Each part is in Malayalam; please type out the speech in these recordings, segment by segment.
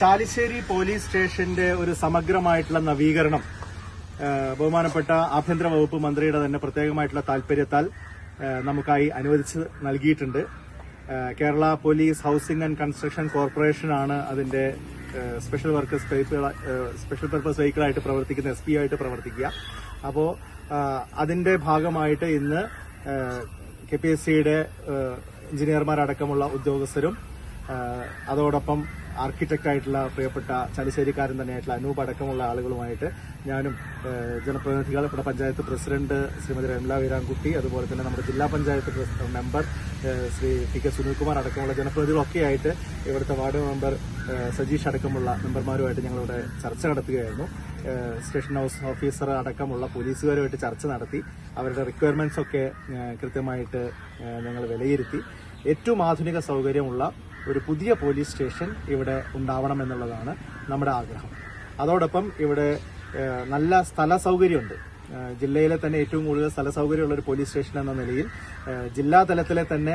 ചാലിശ്ശേരി പോലീസ് സ്റ്റേഷന്റെ ഒരു സമഗ്രമായിട്ടുള്ള നവീകരണം ബഹുമാനപ്പെട്ട ആഭ്യന്തര വകുപ്പ് മന്ത്രിയുടെ തന്നെ പ്രത്യേകമായിട്ടുള്ള താൽപര്യത്താൽ നമുക്കായി അനുവദിച്ച് നൽകിയിട്ടുണ്ട്. Kerala police housing and construction കോർപ്പറേഷനാണ് അതിന്റെ സ്പെഷ്യൽ പർപ്പസ് വെഹിക്കിളായിട്ട് പ്രവർത്തിക്കുന്ന SP ആയിട്ട് പ്രവർത്തിക്കുക. അപ്പോൾ അതിന്റെ ഭാഗമായിട്ട് ഇന്ന് KPSCയുടെ എഞ്ചിനീയർമാരടക്കമുള്ള ഉദ്യോഗസ്ഥരും അതോടൊപ്പം ആർക്കിടെക്ട് ആയിട്ടുള്ള പ്രിയപ്പെട്ട ചാലിശ്ശേരിക്കാരൻ തന്നെയായിട്ടുള്ള അനൂപ് അടക്കമുള്ള ആളുകളുമായിട്ട് ഞാനും ജനപ്രതിനിധികൾ, ഇവിടെ പഞ്ചായത്ത് പ്രസിഡന്റ് ശ്രീമതി രമല വീരാൻകുട്ടി, അതുപോലെ തന്നെ നമ്മുടെ ജില്ലാ പഞ്ചായത്ത് മെമ്പർ ശ്രീ TK സുനിൽകുമാർ അടക്കമുള്ള ജനപ്രതിനിധികളൊക്കെ ആയിട്ട് ഇവിടുത്തെ വാർഡ് മെമ്പർ സജീഷ് അടക്കമുള്ള മെമ്പർമാരുമായിട്ട് ഞങ്ങളിവിടെ ചർച്ച നടത്തുകയായിരുന്നു. സ്റ്റേഷൻ ഹൌസ് ഓഫീസർ അടക്കമുള്ള പോലീസുകാരുമായിട്ട് ചർച്ച നടത്തി അവരുടെ റിക്വയർമെന്റ്സ് ഒക്കെ കൃത്യമായിട്ട് ഞങ്ങൾ വിലയിരുത്തി. ഏറ്റവും ആധുനിക സൗകര്യമുള്ള ഒരു പുതിയ പോലീസ് സ്റ്റേഷൻ ഇവിടെ ഉണ്ടാവണമെന്നുള്ളതാണ് നമ്മുടെ ആഗ്രഹം. അതോടൊപ്പം ഇവിടെ നല്ല സ്ഥല സൗകര്യമുണ്ട്. ജില്ലയിലെ തന്നെ ഏറ്റവും കൂടുതൽ സ്ഥല സൗകര്യമുള്ള ഒരു പോലീസ് സ്റ്റേഷൻ എന്ന നിലയിൽ ജില്ലാ തലത്തിലെ തന്നെ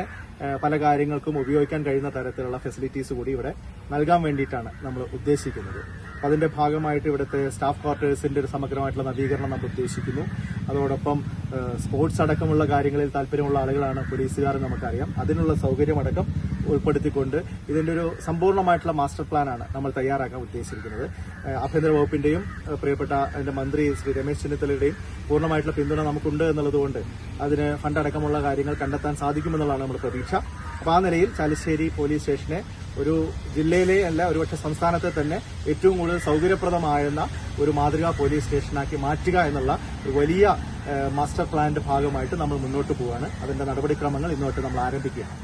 പല കാര്യങ്ങൾക്കും ഉപയോഗിക്കാൻ കഴിയുന്ന തരത്തിലുള്ള ഫെസിലിറ്റീസ് കൂടി ഇവിടെ നൽകാൻ വേണ്ടിയിട്ടാണ് നമ്മൾ ഉദ്ദേശിക്കുന്നത്. അപ്പം അതിന്റെ ഭാഗമായിട്ട് ഇവിടുത്തെ സ്റ്റാഫ് ക്വാർട്ടേഴ്സിന്റെ ഒരു സമഗ്രമായിട്ടുള്ള നവീകരണം നമ്മൾ ഉദ്ദേശിക്കുന്നു. അതോടൊപ്പം സ്പോർട്സ് അടക്കമുള്ള കാര്യങ്ങളിൽ താല്പര്യമുള്ള ആളുകളാണ് പോലീസുകാർ, നമുക്കറിയാം. അതിനുള്ള സൗകര്യമടക്കം ഉൾപ്പെടുത്തിക്കൊണ്ട് ഇതിന്റെ ഒരു സമ്പൂർണ്ണമായിട്ടുള്ള മാസ്റ്റർ പ്ലാനാണ് നമ്മൾ തയ്യാറാക്കാൻ ഉദ്ദേശിച്ചിരിക്കുന്നത്. ആഭ്യന്തര വകുപ്പിന്റെയും പ്രിയപ്പെട്ട അതിന്റെ മന്ത്രി ശ്രീ രമേശ് ചെന്നിത്തലയുടെയും പൂർണ്ണമായിട്ടുള്ള പിന്തുണ നമുക്കുണ്ട് എന്നുള്ളതുകൊണ്ട് അതിന് ഫണ്ട് അടക്കമുള്ള കാര്യങ്ങൾ കണ്ടെത്താൻ സാധിക്കുമെന്നുള്ളതാണ് നമ്മുടെ പ്രതീക്ഷ. അപ്പോൾ ആ നിലയിൽ ചാലിശ്ശേരി പോലീസ് സ്റ്റേഷനെ ഒരു ജില്ലയിലെ അല്ല, ഒരുപക്ഷെ സംസ്ഥാനത്തെ തന്നെ ഏറ്റവും കൂടുതൽ സൗകര്യപ്രദമായിരുന്ന ഒരു മാതൃകാ പോലീസ് സ്റ്റേഷനാക്കി മാറ്റുക എന്നുള്ള ഒരു വലിയ മാസ്റ്റർ പ്ലാനിന്റെ ഭാഗമായിട്ട് നമ്മൾ മുന്നോട്ട് പോവുകയാണ്. അതിന്റെ നടപടിക്രമങ്ങൾ ഇന്നോട്ട് നമ്മൾ ആരംഭിക്കുകയാണ്.